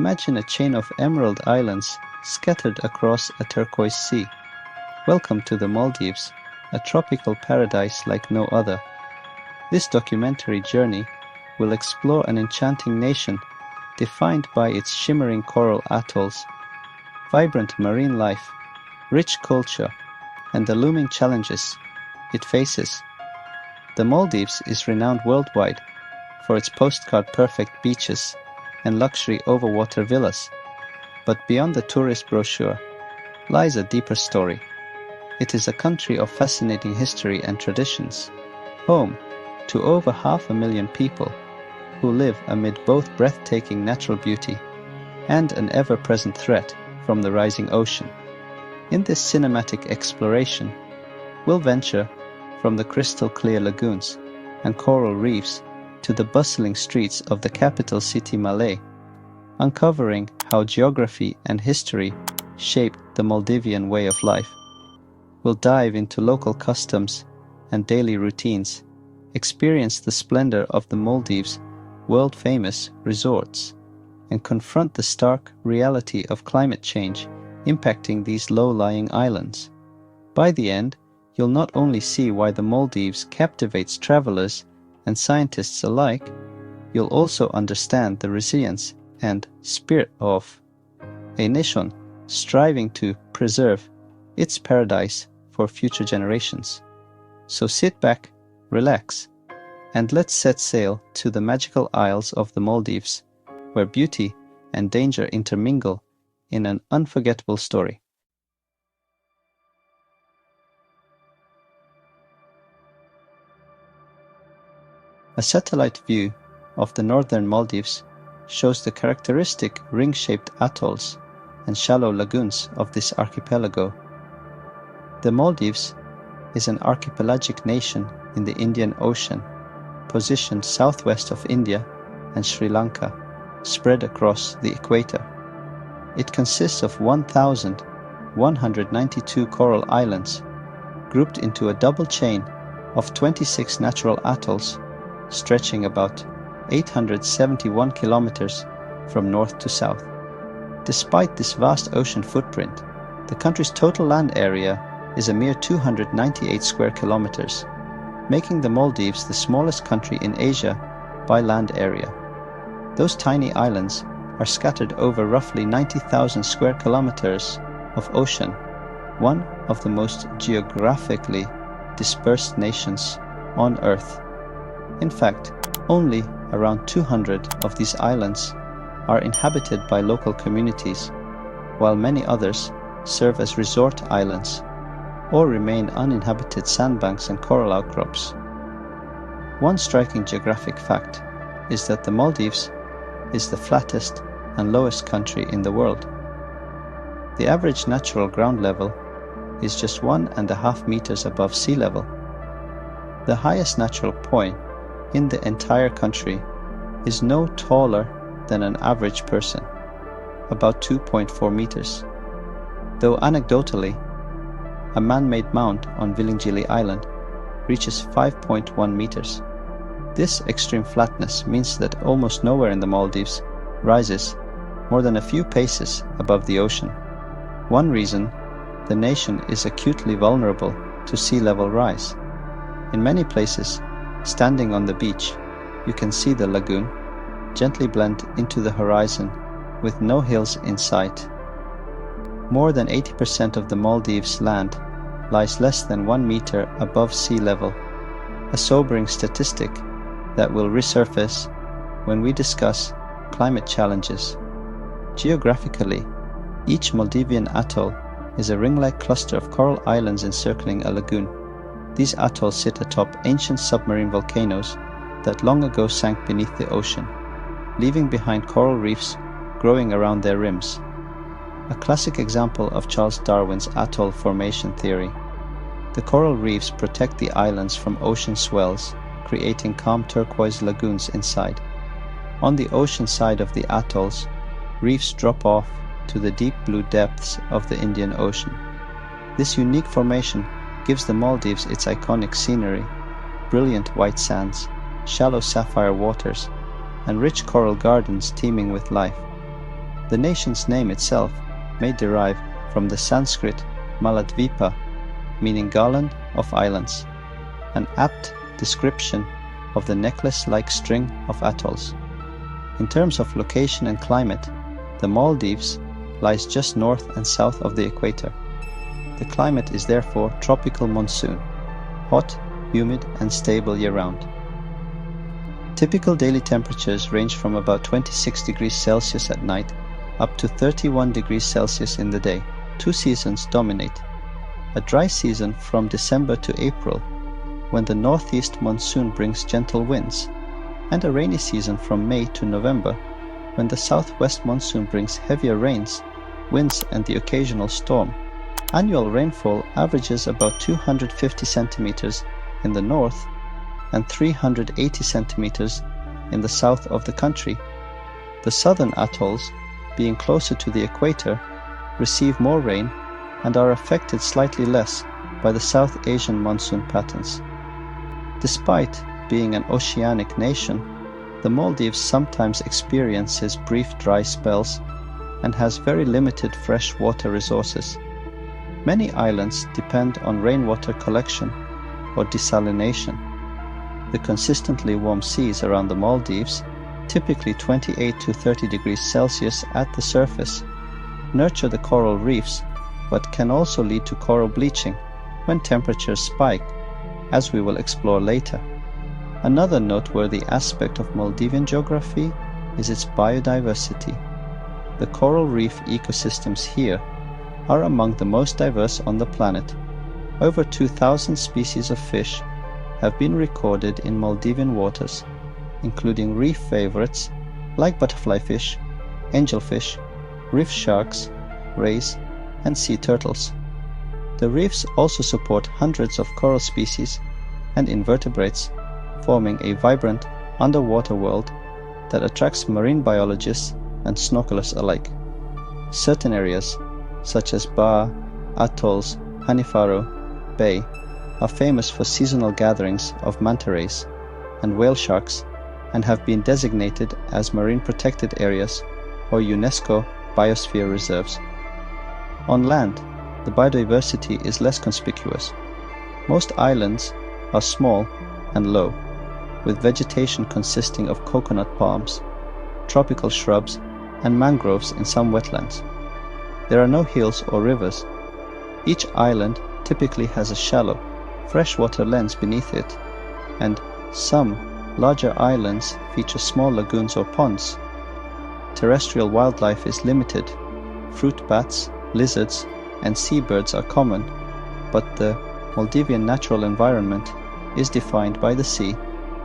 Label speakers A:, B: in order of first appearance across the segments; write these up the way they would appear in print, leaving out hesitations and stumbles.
A: Imagine a chain of emerald islands scattered across a turquoise sea. Welcome to the Maldives, a tropical paradise like no other. This documentary journey will explore an enchanting nation defined by its shimmering coral atolls, vibrant marine life, rich culture, and the looming challenges it faces. The Maldives is renowned worldwide for its postcard-perfect beaches and luxury overwater villas. But beyond the tourist brochure lies a deeper story. It is a country of fascinating history and traditions, home to over 500,000 people who live amid both breathtaking natural beauty and an ever-present threat from the rising ocean. In this cinematic exploration, we'll venture from the crystal-clear lagoons and coral reefs to the bustling streets of the capital city Malé, uncovering how geography and history shaped the Maldivian way of life. We'll dive into local customs and daily routines, experience the splendor of the Maldives' world-famous resorts, and confront the stark reality of climate change impacting these low-lying islands. By the end, you'll not only see why the Maldives captivates travelers and scientists alike, you'll also understand the resilience and spirit of a nation striving to preserve its paradise for future generations. So sit back, relax, and let's set sail to the magical isles of the Maldives, where beauty and danger intermingle in an unforgettable story. A satellite view of the northern Maldives shows the characteristic ring-shaped atolls and shallow lagoons of this archipelago. The Maldives is an archipelagic nation in the Indian Ocean, positioned southwest of India and Sri Lanka, spread across the equator. It consists of 1,192 coral islands, grouped into a double chain of 26 natural atolls, stretching about 871 kilometers from north to south. Despite this vast ocean footprint, the country's total land area is a mere 298 square kilometers, making the Maldives the smallest country in Asia by land area. Those tiny islands are scattered over roughly 90,000 square kilometers of ocean, one of the most geographically dispersed nations on Earth. In fact, only around 200 of these islands are inhabited by local communities, while many others serve as resort islands or remain uninhabited sandbanks and coral outcrops. One striking geographic fact is that the Maldives is the flattest and lowest country in the world. The average natural ground level is just 1.5 meters above sea level. The highest natural point in the entire country is no taller than an average person, about 2.4 meters. Though anecdotally, a man-made mount on Vilingili Island reaches 5.1 meters. This extreme flatness means that almost nowhere in the Maldives rises more than a few paces above the ocean. One reason the nation is acutely vulnerable to sea level rise. In many places, standing on the beach, you can see the lagoon gently blend into the horizon with no hills in sight. More than 80% of the Maldives' land lies less than 1 meter above sea level, a sobering statistic that will resurface when we discuss climate challenges. Geographically, each Maldivian atoll is a ring-like cluster of coral islands encircling a lagoon. These atolls sit atop ancient submarine volcanoes that long ago sank beneath the ocean, leaving behind coral reefs growing around their rims. A classic example of Charles Darwin's atoll formation theory. The coral reefs protect the islands from ocean swells, creating calm turquoise lagoons inside. On the ocean side of the atolls, reefs drop off to the deep blue depths of the Indian Ocean. This unique formation gives the Maldives its iconic scenery, brilliant white sands, shallow sapphire waters, and rich coral gardens teeming with life. The nation's name itself may derive from the Sanskrit Maladvipa, meaning garland of islands, an apt description of the necklace-like string of atolls. In terms of location and climate, the Maldives lies just north and south of the equator. The climate is therefore tropical monsoon, hot, humid and stable year-round. Typical daily temperatures range from about 26 degrees Celsius at night up to 31 degrees Celsius in the day. Two seasons dominate: a dry season from December to April, when the northeast monsoon brings gentle winds, and a rainy season from May to November, when the southwest monsoon brings heavier rains, winds and the occasional storm. Annual rainfall averages about 250 centimeters in the north and 380 centimeters in the south of the country. The southern atolls, being closer to the equator, receive more rain and are affected slightly less by the South Asian monsoon patterns. Despite being an oceanic nation, the Maldives sometimes experiences brief dry spells and has very limited fresh water resources. Many islands depend on rainwater collection or desalination. The consistently warm seas around the Maldives, typically 28 to 30 degrees Celsius at the surface, nurture the coral reefs, but can also lead to coral bleaching when temperatures spike, as we will explore later. Another noteworthy aspect of Maldivian geography is its biodiversity. The coral reef ecosystems here are among the most diverse on the planet. Over 2,000 species of fish have been recorded in Maldivian waters, including reef favorites like butterfly fish, angelfish, reef sharks, rays, and sea turtles. The reefs also support hundreds of coral species and invertebrates, forming a vibrant underwater world that attracts marine biologists and snorkelers alike. Certain areas, such as Ba, atolls, Hanifaro, Bay, are famous for seasonal gatherings of manta rays and whale sharks and have been designated as marine protected areas or UNESCO biosphere reserves. On land, the biodiversity is less conspicuous. Most islands are small and low, with vegetation consisting of coconut palms, tropical shrubs, and mangroves in some wetlands. There are no hills or rivers. Each island typically has a shallow, freshwater lens beneath it, and some larger islands feature small lagoons or ponds. Terrestrial wildlife is limited. Fruit bats, lizards, and seabirds are common, but the Maldivian natural environment is defined by the sea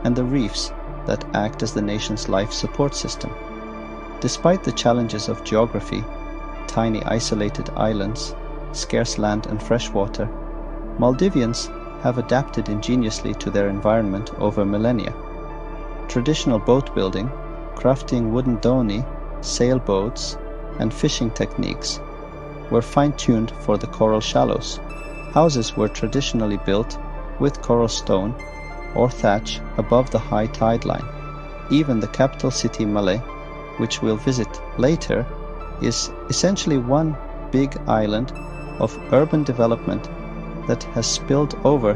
A: and the reefs that act as the nation's life support system. Despite the challenges of geography, tiny isolated islands, scarce land and fresh water, Maldivians have adapted ingeniously to their environment over millennia. Traditional boat building, crafting wooden doni, sailboats, and fishing techniques were fine-tuned for the coral shallows. Houses were traditionally built with coral stone or thatch above the high tide line. Even the capital city Malé, which we'll visit later, is essentially one big island of urban development that has spilled over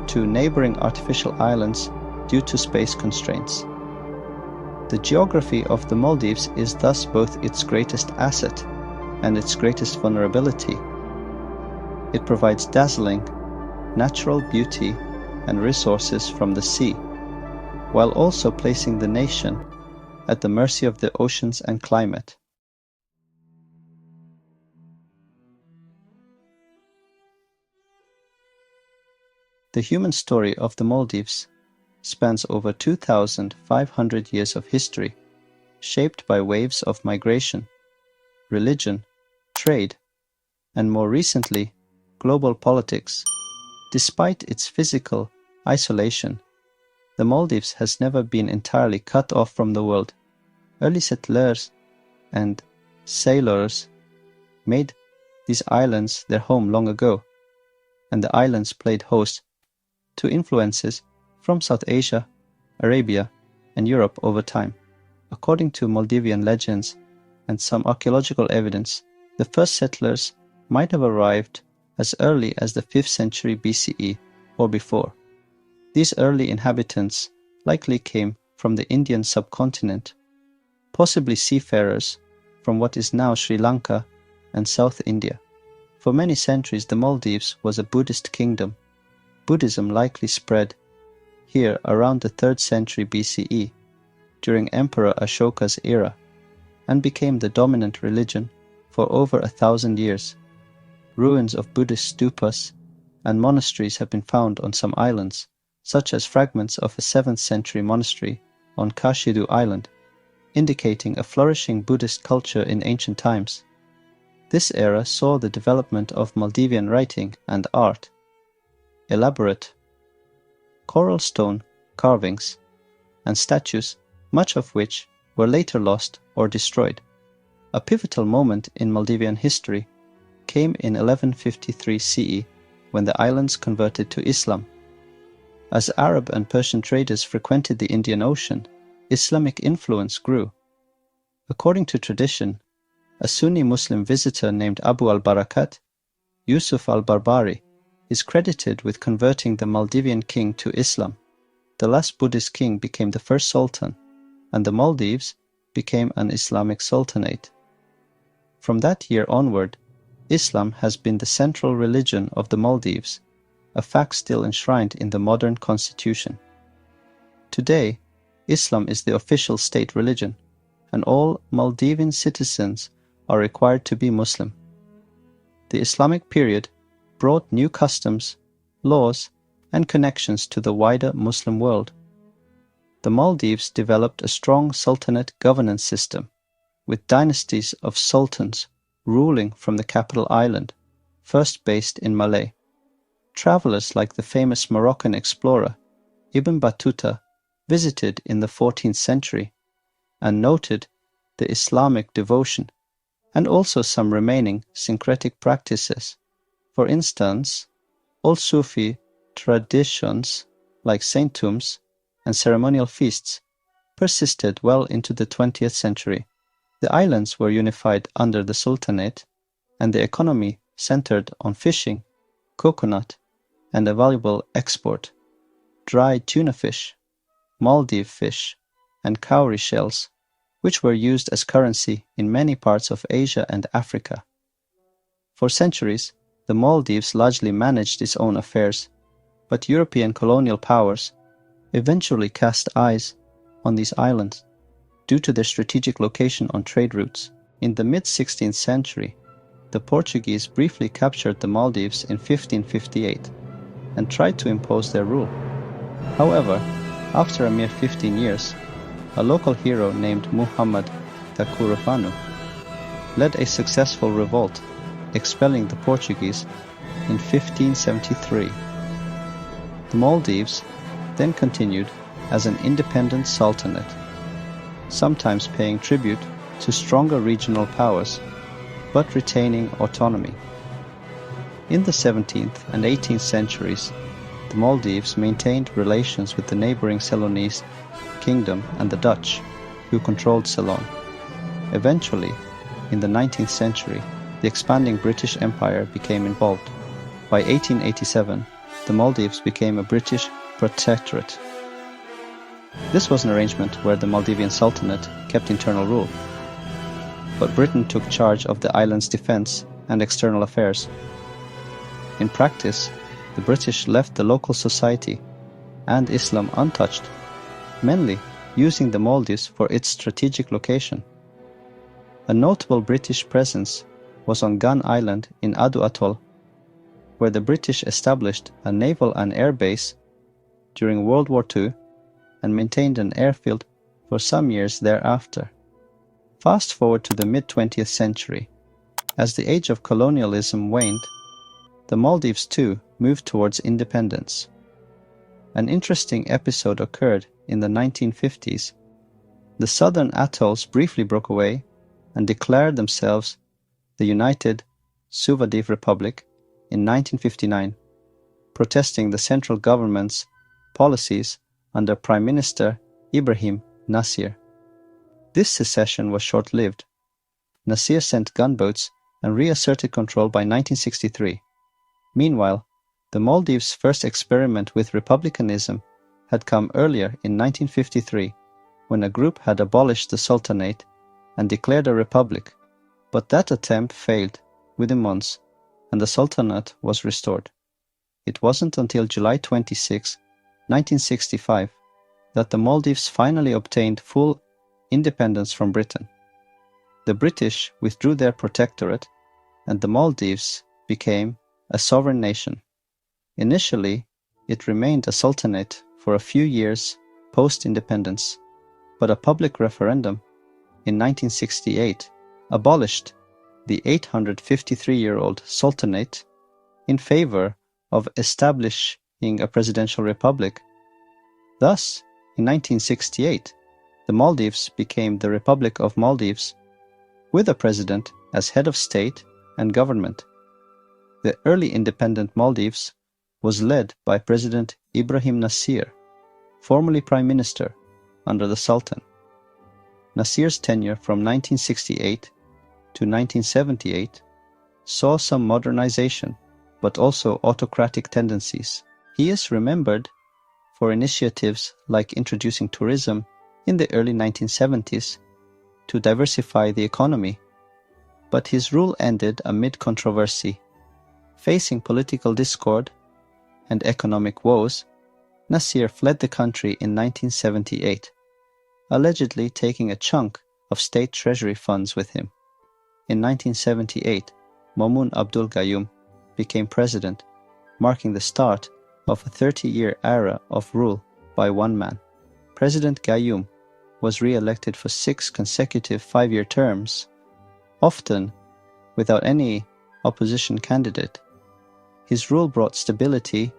A: to neighboring artificial islands due to space constraints. The geography of the Maldives is thus both its greatest asset and its greatest vulnerability. It provides dazzling natural beauty and resources from the sea, while also placing the nation at the mercy of the oceans and climate. The human story of the Maldives spans over 2,500 years of history, shaped by waves of migration, religion, trade, and more recently, global politics. Despite its physical isolation, the Maldives has never been entirely cut off from the world. Early settlers and sailors made these islands their home long ago, and the islands played host to influences from South Asia, Arabia, and Europe over time. According to Maldivian legends, and some archaeological evidence, the first settlers might have arrived as early as the 5th century BCE or before. These early inhabitants likely came from the Indian subcontinent, possibly seafarers from what is now Sri Lanka and South India. For many centuries, the Maldives was a Buddhist kingdom. Buddhism likely spread here around the 3rd century BCE, during Emperor Ashoka's era, and became the dominant religion for over 1,000 years. Ruins of Buddhist stupas and monasteries have been found on some islands, such as fragments of a 7th century monastery on Kashidu Island, indicating a flourishing Buddhist culture in ancient times. This era saw the development of Maldivian writing and art. Elaborate coral stone carvings and statues, much of which were later lost or destroyed. A pivotal moment in Maldivian history came in 1153 CE when the islands converted to Islam. As Arab and Persian traders frequented the Indian Ocean, Islamic influence grew. According to tradition, a Sunni Muslim visitor named Abu al-Barakat, Yusuf al-Barbari, is credited with converting the Maldivian king to Islam. The last Buddhist king became the first sultan, and the Maldives became an Islamic sultanate. From that year onward, Islam has been the central religion of the Maldives, a fact still enshrined in the modern constitution. Today, Islam is the official state religion, and all Maldivian citizens are required to be Muslim. The Islamic period brought new customs, laws, and connections to the wider Muslim world. The Maldives developed a strong sultanate governance system, with dynasties of sultans ruling from the capital island, first based in Malé. Travelers like the famous Moroccan explorer Ibn Battuta visited in the 14th century and noted the Islamic devotion and also some remaining syncretic practices. For instance, old Sufi traditions like saint tombs and ceremonial feasts persisted well into the 20th century. The islands were unified under the Sultanate, and the economy centered on fishing, coconut, and a valuable export: dried tuna fish, Maldive fish, and cowrie shells, which were used as currency in many parts of Asia and Africa. For centuries, the Maldives largely managed its own affairs, but European colonial powers eventually cast eyes on these islands due to their strategic location on trade routes. In the mid-16th century, the Portuguese briefly captured the Maldives in 1558 and tried to impose their rule. However, after a mere 15 years, a local hero named Muhammad Takurufanu led a successful revolt, expelling the Portuguese in 1573. The Maldives then continued as an independent sultanate, sometimes paying tribute to stronger regional powers, but retaining autonomy. In the 17th and 18th centuries, the Maldives maintained relations with the neighboring Ceylonese kingdom and the Dutch, who controlled Ceylon. Eventually, in the 19th century, the expanding British Empire became involved. By 1887, the Maldives became a British protectorate. This was an arrangement where the Maldivian Sultanate kept internal rule, but Britain took charge of the island's defense and external affairs. In practice, the British left the local society and Islam untouched, mainly using the Maldives for its strategic location. A notable British presence was on Gun Island in Adu Atoll, where the British established a naval and air base during World War II and maintained an airfield for some years thereafter. Fast forward to the mid-20th century. As the age of colonialism waned, the Maldives too moved towards independence. An interesting episode occurred in the 1950s. The southern atolls briefly broke away and declared themselves the United Suvadiv Republic in 1959, protesting the central government's policies under Prime Minister Ibrahim Nasir. This secession was short-lived. Nasir sent gunboats and reasserted control by 1963. Meanwhile, the Maldives' first experiment with republicanism had come earlier in 1953, when a group had abolished the Sultanate and declared a republic, but that attempt failed within months, and the Sultanate was restored. It wasn't until July 26, 1965, that the Maldives finally obtained full independence from Britain. The British withdrew their protectorate, and the Maldives became a sovereign nation. Initially, it remained a sultanate for a few years post-independence, but a public referendum in 1968 abolished the 853-year-old sultanate in favor of establishing a presidential republic. Thus, in 1968, the Maldives became the Republic of Maldives, with a president as head of state and government. The early independent Maldives was led by President Ibrahim Nasir, formerly Prime Minister under the Sultan. Nasir's tenure from 1968 to 1978 saw some modernization, but also autocratic tendencies. He is remembered for initiatives like introducing tourism in the early 1970s to diversify the economy, but his rule ended amid controversy. Facing political discord and economic woes, Nasir fled the country in 1978, allegedly taking a chunk of state treasury funds with him. In 1978, Maumoon Abdul Gayoom became president, marking the start of a 30-year era of rule by one man. President Gayoom was re-elected for 6 consecutive 5-year terms, often without any opposition candidate. His rule brought stability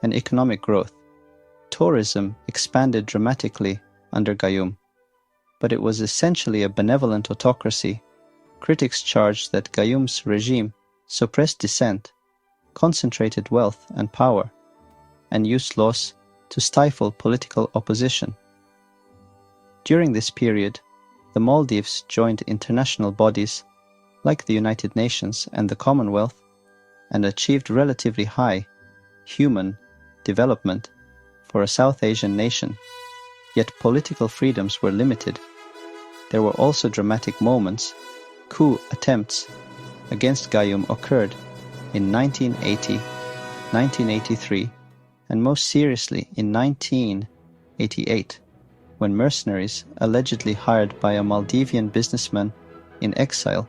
A: and economic growth. Tourism expanded dramatically under Gayoom, but it was essentially a benevolent autocracy. Critics charged that Gayoom's regime suppressed dissent, concentrated wealth and power, and used laws to stifle political opposition. During this period, the Maldives joined international bodies like the United Nations and the Commonwealth and achieved relatively high human development for a South Asian nation, yet political freedoms were limited. There were also dramatic moments. Coup attempts against Gayoom occurred in 1980, 1983, and most seriously in 1988, when mercenaries allegedly hired by a Maldivian businessman in exile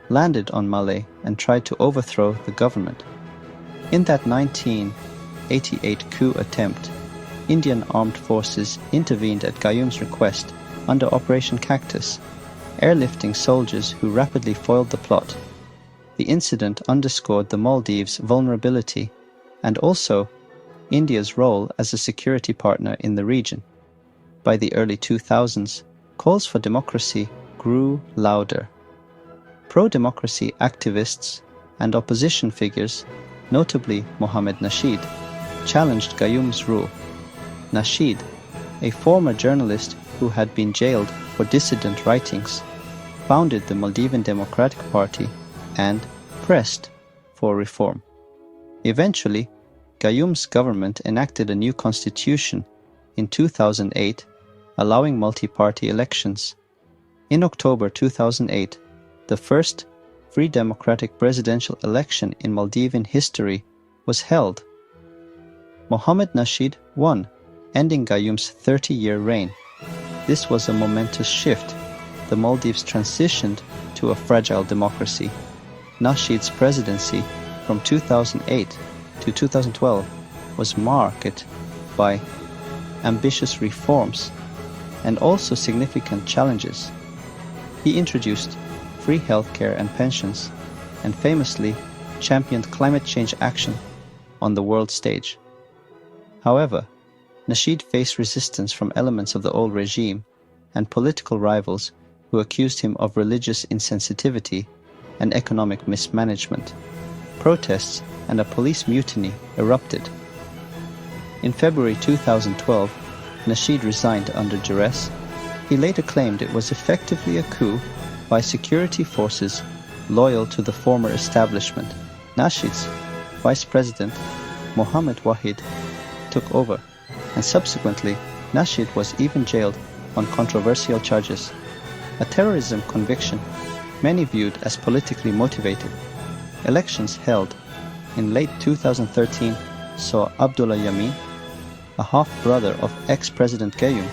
A: landed on Malé and tried to overthrow the government. In that 1988 coup attempt, Indian armed forces intervened at Gayoom's request under Operation Cactus, airlifting soldiers who rapidly foiled the plot. The incident underscored the Maldives' vulnerability and also India's role as a security partner in the region. By the early 2000s, calls for democracy grew louder. Pro-democracy activists and opposition figures, notably Mohammed Nasheed, challenged Gayoom's rule. Nasheed, a former journalist who had been jailed for dissident writings, founded the Maldivian Democratic Party and pressed for reform. Eventually, Gayoom's government enacted a new constitution in 2008, allowing multi-party elections. In October 2008, the first free democratic presidential election in Maldivian history was held. Mohammed Nasheed won, ending Gayoom's 30-year reign. This was a momentous shift. The Maldives transitioned to a fragile democracy. Nasheed's presidency from 2008 to 2012 was marked by ambitious reforms and also significant challenges. He introduced free healthcare and pensions, and famously championed climate change action on the world stage. However, Nasheed faced resistance from elements of the old regime and political rivals who accused him of religious insensitivity and economic mismanagement. Protests and a police mutiny erupted. In February 2012, Nasheed resigned under duress. He later claimed it was effectively a coup by security forces loyal to the former establishment. Nasheed's vice president, Mohammed Wahid, took over, and subsequently Nasheed was even jailed on controversial charges, a terrorism conviction many viewed as politically motivated. Elections held in late 2013 saw Abdullah Yamin, a half-brother of ex-President Gayoom,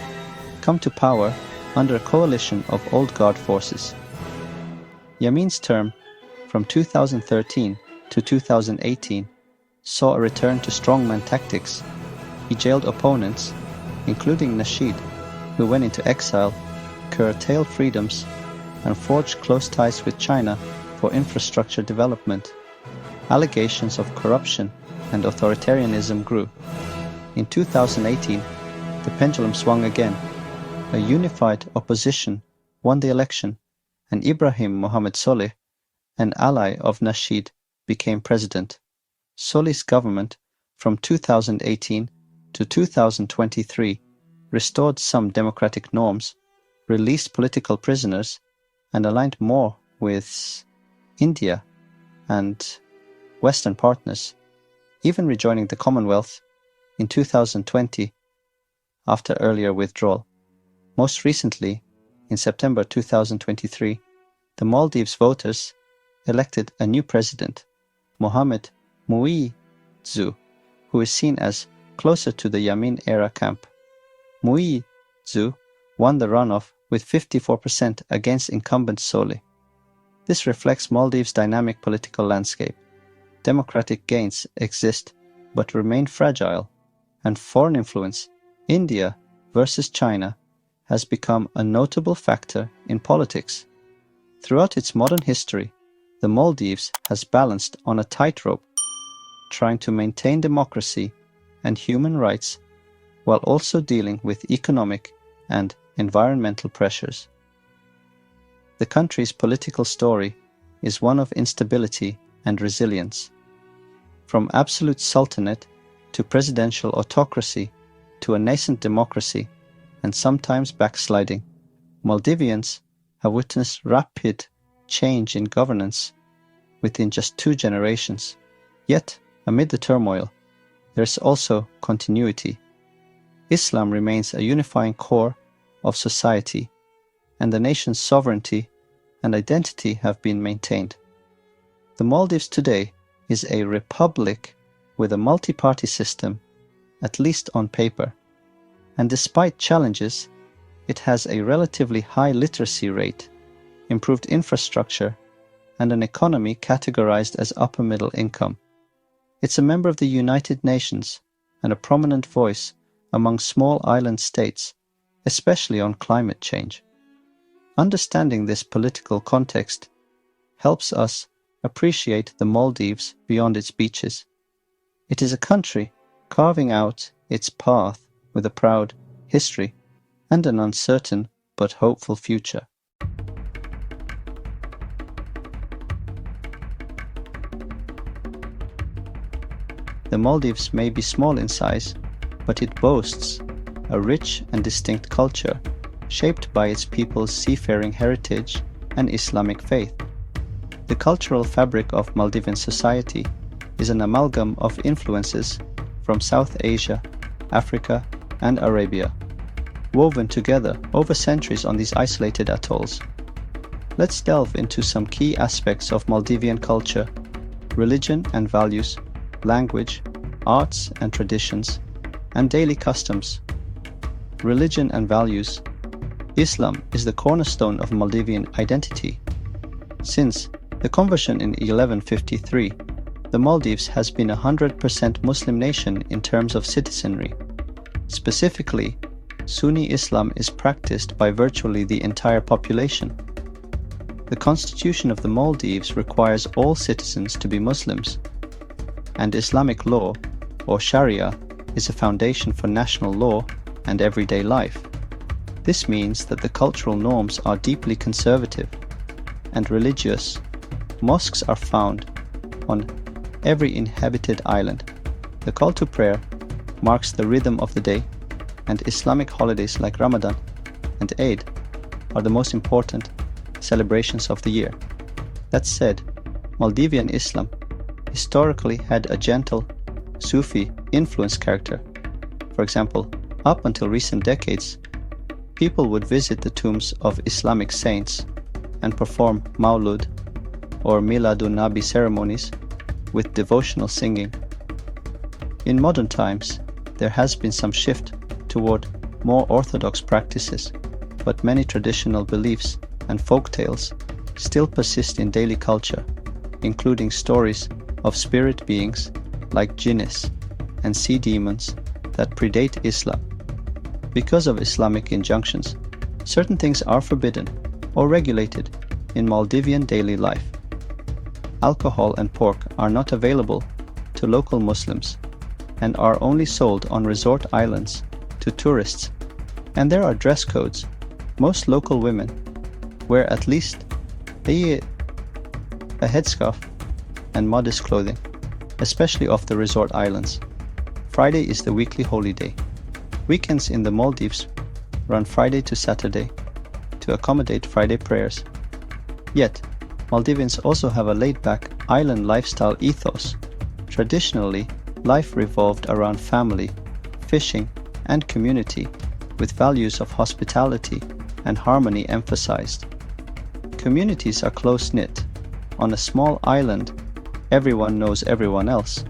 A: come to power under a coalition of old guard forces. Yamin's term from 2013 to 2018 saw a return to strongman tactics. He jailed opponents, including Nasheed, who went into exile, curtailed freedoms, and forged close ties with China for infrastructure development. Allegations of corruption and authoritarianism grew. In 2018, the pendulum swung again. A unified opposition won the election, and Ibrahim Mohammed Solih, an ally of Nasheed, became president. Solih's government from 2018 to 2023 restored some democratic norms, released political prisoners, and aligned more with India and Western partners, even rejoining the Commonwealth in 2020 after earlier withdrawal. Most recently, in September 2023, the Maldives voters elected a new president, Mohammed Muizzu, who is seen as closer to the Yamin-era camp. Muizzu won the runoff with 54% against incumbent Solih. This reflects Maldives' dynamic political landscape. Democratic gains exist but remain fragile, and foreign influence, India versus China, has become a notable factor in politics. Throughout its modern history, the Maldives has balanced on a tightrope, trying to maintain democracy and human rights while also dealing with economic and environmental pressures. The country's political story is one of instability and resilience. From absolute sultanate to presidential autocracy to a nascent democracy and sometimes backsliding, Maldivians have witnessed rapid change in governance within just 2 generations. Yet, amid the turmoil, there is also continuity. Islam remains a unifying core of society, and the nation's sovereignty and identity have been maintained. The Maldives today is a republic with a multi-party system, at least on paper, and despite challenges, it has a relatively high literacy rate, improved infrastructure, and an economy categorized as upper middle income. It's a member of the United Nations and a prominent voice among small island states, especially on climate change. Understanding this political context helps us appreciate the Maldives beyond its beaches. It is a country carving out its path with a proud history and an uncertain but hopeful future. The Maldives may be small in size, but it boasts a rich and distinct culture, shaped by its people's seafaring heritage and Islamic faith. The cultural fabric of Maldivian society is an amalgam of influences from South Asia, Africa, and Arabia, woven together over centuries on these isolated atolls. Let's delve into some key aspects of Maldivian culture: religion and values, language, arts and traditions, and daily customs. Religion and values. Islam is the cornerstone of Maldivian identity. Since the conversion in 1153, the Maldives has been a 100% Muslim nation in terms of citizenry. Specifically, Sunni Islam is practiced by virtually the entire population. The constitution of the Maldives requires all citizens to be Muslims, and Islamic law, or Sharia, is a foundation for national law and everyday life. This means that the cultural norms are deeply conservative and religious. Mosques are found on every inhabited island. The call to prayer marks the rhythm of the day, and Islamic holidays like Ramadan and Eid are the most important, celebrations of the year. That said, Maldivian Islam historically had a gentle, Sufi influenced character. For example, up until recent decades, people would visit the tombs of Islamic saints and perform Maulud or Miladun Nabi ceremonies with devotional singing. In modern times, there has been some shift toward more orthodox practices, but many traditional beliefs and folk tales still persist in daily culture, including stories of spirit beings like jinnis and sea demons that predate Islam. Because of Islamic injunctions, certain things are forbidden or regulated in Maldivian daily life. Alcohol and pork are not available to local Muslims and are only sold on resort islands to tourists, and there are dress codes. Most local women wear at least a headscarf and modest clothing, especially off the resort islands. Friday is the weekly holy day. Weekends in the Maldives run Friday to Saturday to accommodate Friday prayers. Yet, Maldivians also have a laid-back island lifestyle ethos. Traditionally, life revolved around family, fishing, and community, with values of hospitality and harmony emphasized. Communities are close-knit. On a small island, everyone knows everyone else,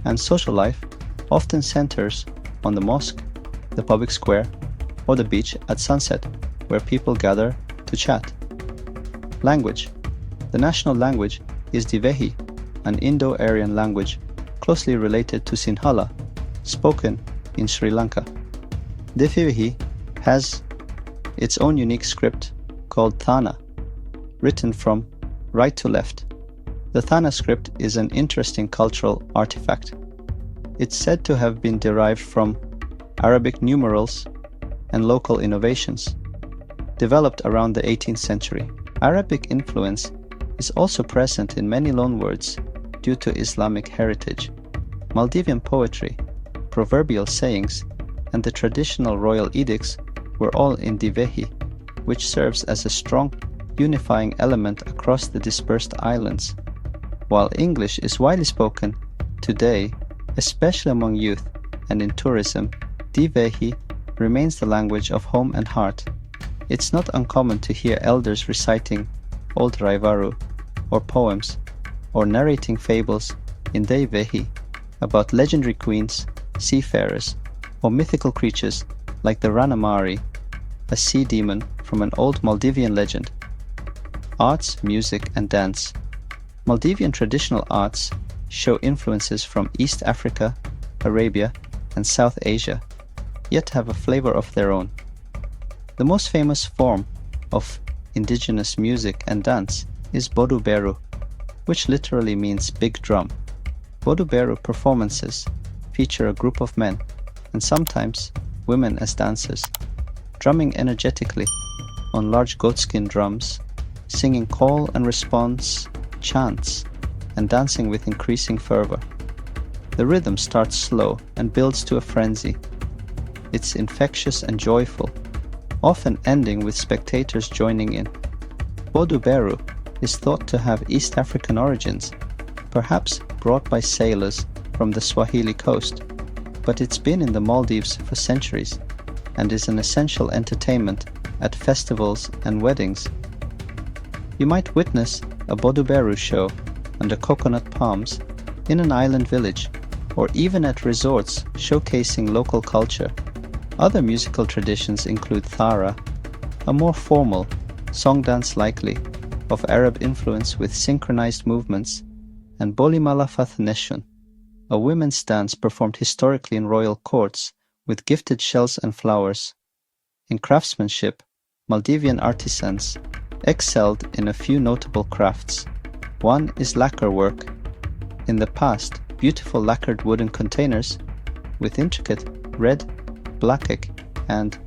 A: and social life often centers on the mosque, the public square, or the beach at sunset, where people gather to chat. Language. The national language is Divehi, an Indo-Aryan language closely related to Sinhala, spoken in Sri Lanka. Divehi has its own unique script called Thana, written from right to left. The Thana script is an interesting cultural artifact. It's said to have been derived from Arabic numerals and local innovations, developed around the 18th century. Arabic influence is also present in many loanwords due to Islamic heritage. Maldivian poetry, proverbial sayings, and the traditional royal edicts were all in Divehi, which serves as a strong unifying element across the dispersed islands. While English is widely spoken today, especially among youth and in tourism, Divehi remains the language of home and heart. It's not uncommon to hear elders reciting Old Raivaru or poems or narrating fables in Divehi about legendary queens, seafarers, or mythical creatures like the Ranamari, a sea demon from an old Maldivian legend. Arts, music, and dance. Maldivian traditional arts show influences from East Africa, Arabia, and South Asia, yet have a flavor of their own. The most famous form of indigenous music and dance is Bodu Beru, which literally means big drum. Bodu Beru performances feature a group of men, and sometimes women as dancers, drumming energetically on large goatskin drums, singing call and response chants, and dancing with increasing fervor. The rhythm starts slow and builds to a frenzy. It's infectious and joyful, often ending with spectators joining in. Bodu Beru is thought to have East African origins, perhaps brought by sailors from the Swahili coast, but it's been in the Maldives for centuries and is an essential entertainment at festivals and weddings. You might witness a Bodu Beru show under coconut palms in an island village, or even at resorts showcasing local culture. Other musical traditions include Thara, a more formal, song dance likely of Arab influence with synchronized movements, and Bolimala Fathneshun, a women's dance performed historically in royal courts with gifted shells and flowers. In craftsmanship, Maldivian artisans excelled in a few notable crafts. One is lacquer work. In the past, beautiful lacquered wooden containers with intricate red, black, and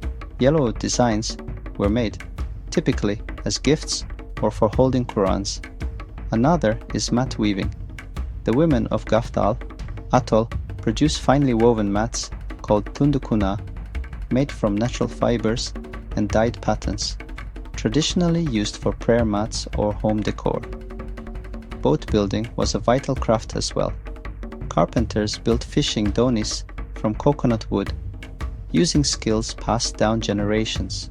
A: yellow designs were made, typically as gifts or for holding Qurans. Another is mat weaving. The women of Gafdal, Atoll, produce finely woven mats called tundukuna, made from natural fibers and dyed patterns. traditionally used for prayer mats or home decor. Boat building was a vital craft as well. Carpenters built fishing donis from coconut wood, using skills passed down generations.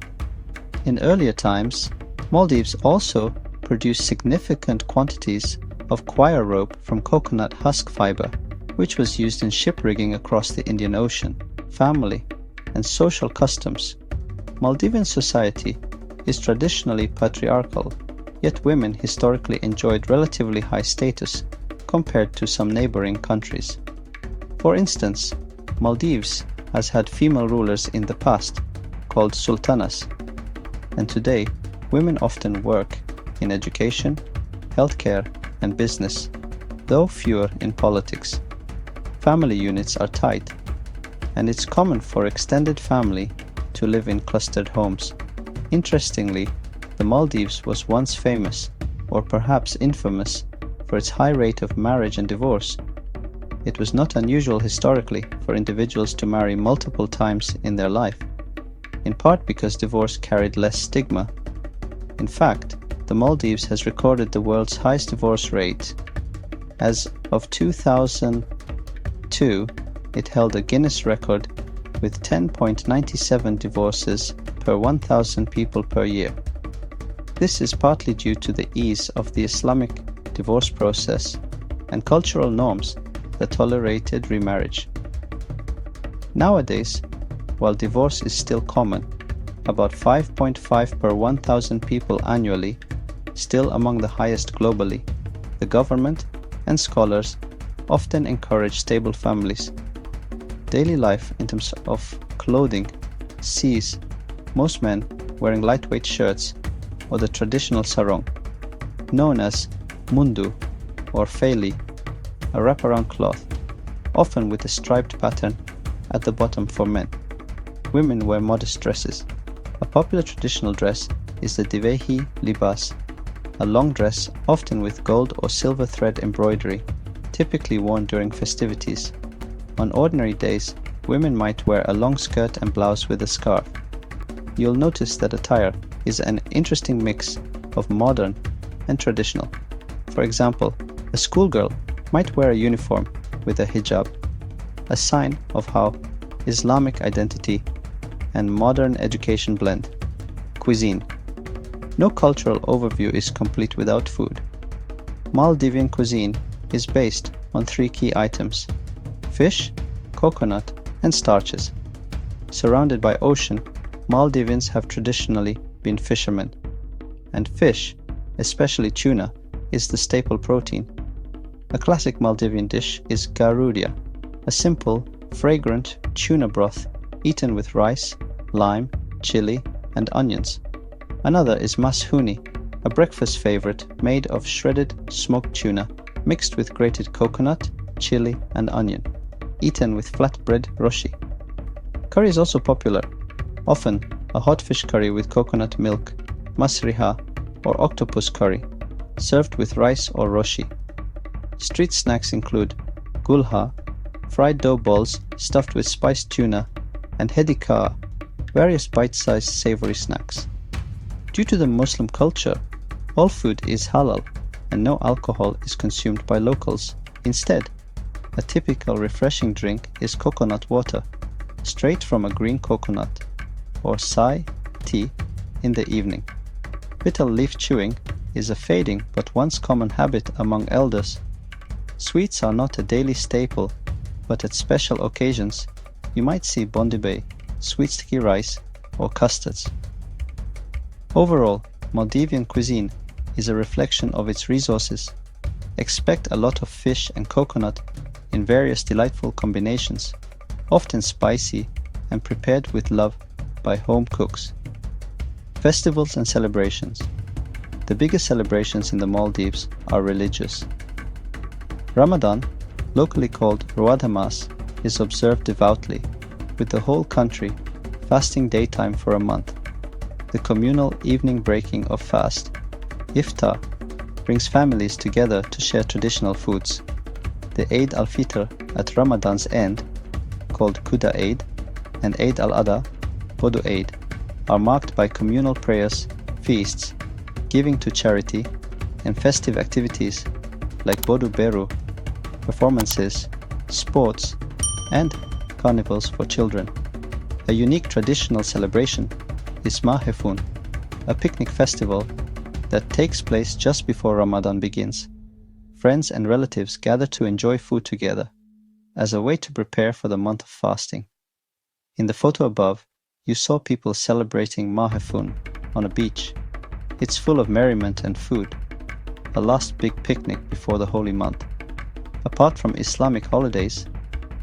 A: In earlier times, Maldives also produced significant quantities of coir rope from coconut husk fiber, which was used in ship rigging across the Indian Ocean. Family and social customs. Maldivian society is traditionally patriarchal, yet women historically enjoyed relatively high status compared to some neighboring countries. For instance, Maldives has had female rulers in the past, called sultanas, and today women often work in education, healthcare, and business, though fewer in politics. Family units are tight, and it's common for extended family to live in clustered homes. Interestingly, the Maldives was once famous, or perhaps infamous, for its high rate of marriage and divorce. It was not unusual historically for individuals to marry multiple times in their life, in part because divorce carried less stigma. In fact, the Maldives has recorded the world's highest divorce rate. As of 2002, it held a Guinness record with 10.97 divorces per 1,000 people per year. This is partly due to the ease of the Islamic divorce process and cultural norms that tolerated remarriage. Nowadays, while divorce is still common, about 5.5 per 1,000 people annually, still among the highest globally, the government and scholars often encourage stable families. Daily life in terms of clothing sees most men wearing lightweight shirts or the traditional sarong, known as mundu or feili, a wraparound cloth, often with a striped pattern at the bottom for men. Women wear modest dresses. A popular traditional dress is the divehi libas, a long dress often with gold or silver thread embroidery, typically worn during festivities. On ordinary days, women might wear a long skirt and blouse with a scarf. You'll notice that attire is an interesting mix of modern and traditional. For example, a schoolgirl might wear a uniform with a hijab, a sign of how Islamic identity and modern education blend. Cuisine. No cultural overview is complete without food. Maldivian cuisine is based on 3 key items: fish, coconut, and starches. Surrounded by ocean, Maldivians have traditionally been fishermen, and fish, especially tuna, is the staple protein. A classic Maldivian dish is garudia, a simple, fragrant tuna broth eaten with rice, lime, chili, and onions. Another is mashuni, a breakfast favorite made of shredded smoked tuna mixed with grated coconut, chili, and onion, eaten with flatbread roshi. Curry is also popular, often a hot fish curry with coconut milk, masriha, or octopus curry, served with rice or roshi. Street snacks include gulha, fried dough balls stuffed with spiced tuna, and hedika, various bite-sized savory snacks. Due to the Muslim culture, all food is halal and no alcohol is consumed by locals. Instead, a typical refreshing drink is coconut water, straight from a green coconut, or sai tea in the evening. Betel leaf chewing is a fading but once common habit among elders. Sweets are not a daily staple, but at special occasions, you might see bondibe, sweet sticky rice, or custards. Overall, Maldivian cuisine is a reflection of its resources. Expect a lot of fish and coconut in various delightful combinations, often spicy and prepared with love by home cooks. Festivals and celebrations. The biggest celebrations in the Maldives are religious. Ramadan, locally called Ruadamas, is observed devoutly, with the whole country fasting daytime for a month. The communal evening breaking of fast, iftar, brings families together to share traditional foods. The Eid al-Fitr at Ramadan's end, called Kuda Eid, and Eid al-Adha, Bodu Eid, are marked by communal prayers, feasts, giving to charity, and festive activities like Bodu Beru, performances, sports, and carnivals for children. A unique traditional celebration is Mahefun, a picnic festival that takes place just before Ramadan begins. Friends and relatives gather to enjoy food together as a way to prepare for the month of fasting. In the photo above, you saw people celebrating Mahefun on a beach. It's full of merriment and food, a last big picnic before the holy month. Apart from Islamic holidays,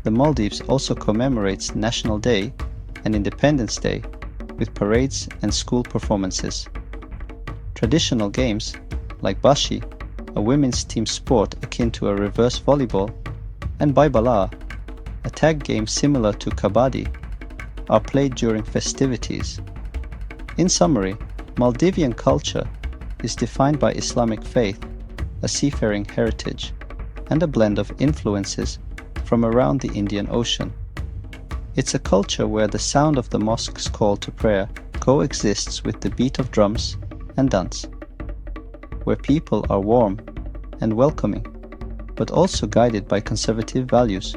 A: the Maldives also commemorates National Day and Independence Day with parades and school performances. Traditional games like Bashi, a women's team sport akin to a reverse volleyball, and Baibala, a tag game similar to Kabaddi, are played during festivities. In summary, Maldivian culture is defined by Islamic faith, a seafaring heritage, and a blend of influences from around the Indian Ocean. It's a culture where the sound of the mosque's call to prayer coexists with the beat of drums and dance, where people are warm and welcoming, but also guided by conservative values.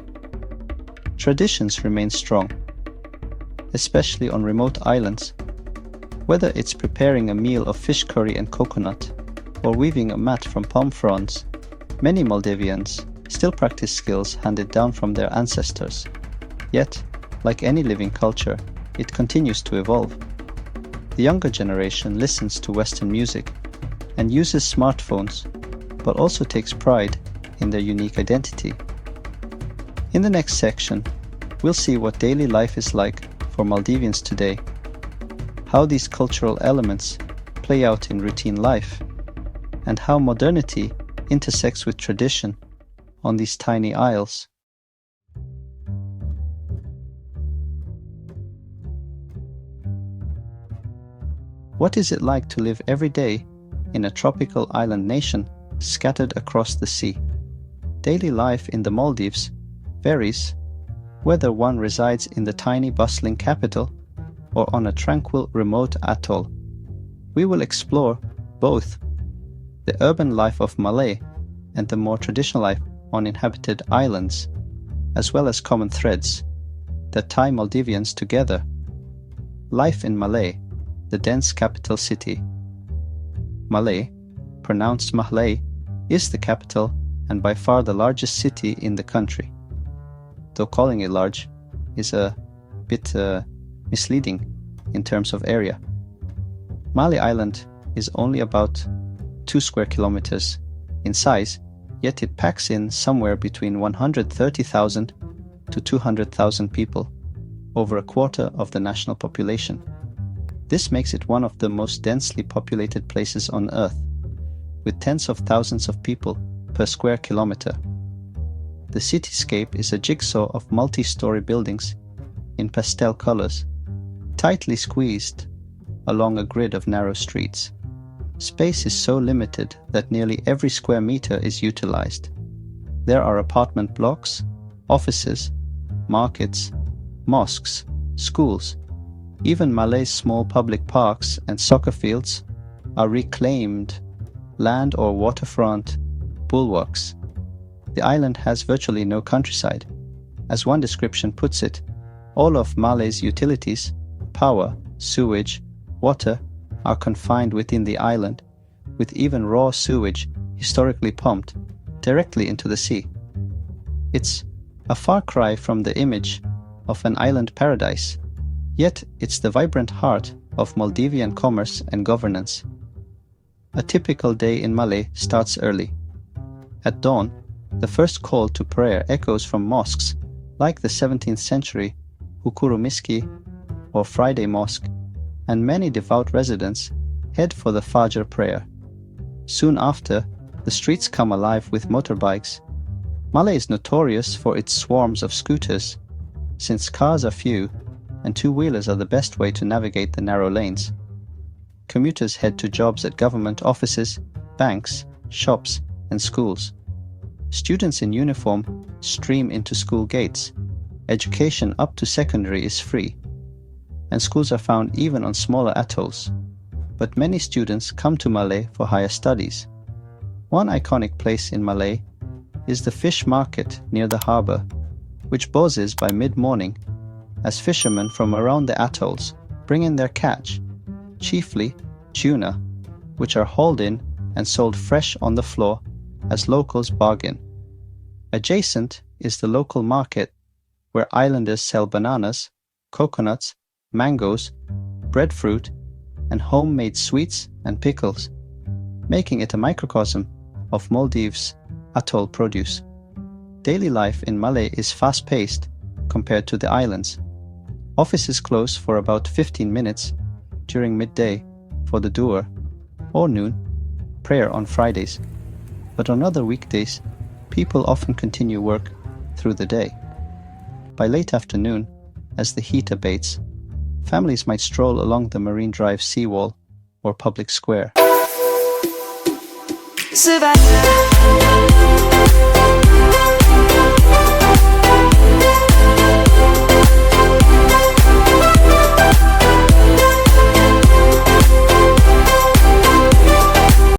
A: Traditions remain strong, especially on remote islands. Whether it's preparing a meal of fish curry and coconut, or weaving a mat from palm fronds, many Maldivians still practice skills handed down from their ancestors. Yet, like any living culture, it continues to evolve. The younger generation listens to Western music and uses smartphones, but also takes pride in their unique identity. In the next section, we'll see what daily life is like for Maldivians today, how these cultural elements play out in routine life, and how modernity intersects with tradition on these tiny isles. What is it like to live every day in a tropical island nation scattered across the sea? Daily life in the Maldives varies whether one resides in the tiny bustling capital or on a tranquil remote atoll. We will explore both the urban life of Malé and the more traditional life on inhabited islands, as well as common threads that tie Maldivians together. Life in Malé, the dense capital city. Malé, pronounced Mahlé, is the capital and by far the largest city in the country, though calling it large is a bit misleading in terms of area. Malé Island is only about 2 square kilometers in size, yet it packs in somewhere between 130,000 to 200,000 people, over a quarter of the national population. This makes it one of the most densely populated places on Earth, with tens of thousands of people per square kilometer. The cityscape is a jigsaw of multi-story buildings in pastel colors, tightly squeezed along a grid of narrow streets. Space is so limited that nearly every square meter is utilized. There are apartment blocks, offices, markets, mosques, schools. Even Malay's small public parks and soccer fields are reclaimed land or waterfront bulwarks. The island has virtually no countryside. As one description puts it, all of Malay's utilities, power, sewage, water, are confined within the island, with even raw sewage historically pumped directly into the sea. It's a far cry from the image of an island paradise, yet it's the vibrant heart of Maldivian commerce and governance. A typical day in Malé starts early. At dawn, the first call to prayer echoes from mosques like the 17th century Hukuru Miski or Friday Mosque, and many devout residents head for the Fajr prayer. Soon after, the streets come alive with motorbikes. Malé is notorious for its swarms of scooters, since cars are few and two-wheelers are the best way to navigate the narrow lanes. Commuters head to jobs at government offices, banks, shops, and schools. Students in uniform stream into school gates. Education up to secondary is free, and schools are found even on smaller atolls. but many students come to Malé for higher studies. One iconic place in Malé is the fish market near the harbor, which buzzes by mid-morning as fishermen from around the atolls bring in their catch, chiefly tuna, which are hauled in and sold fresh on the floor as locals bargain. Adjacent is the local market where islanders sell bananas, coconuts, mangoes, breadfruit, and homemade sweets and pickles, making it a microcosm of Maldives' atoll produce. Daily life in Malé is fast-paced compared to the islands. Offices close for about 15 minutes during midday for the Duhur, or noon, prayer on Fridays. But on other weekdays, people often continue work through the day. By late afternoon, as the heat abates, families might stroll along the Marine Drive seawall or public square.
B: Survive.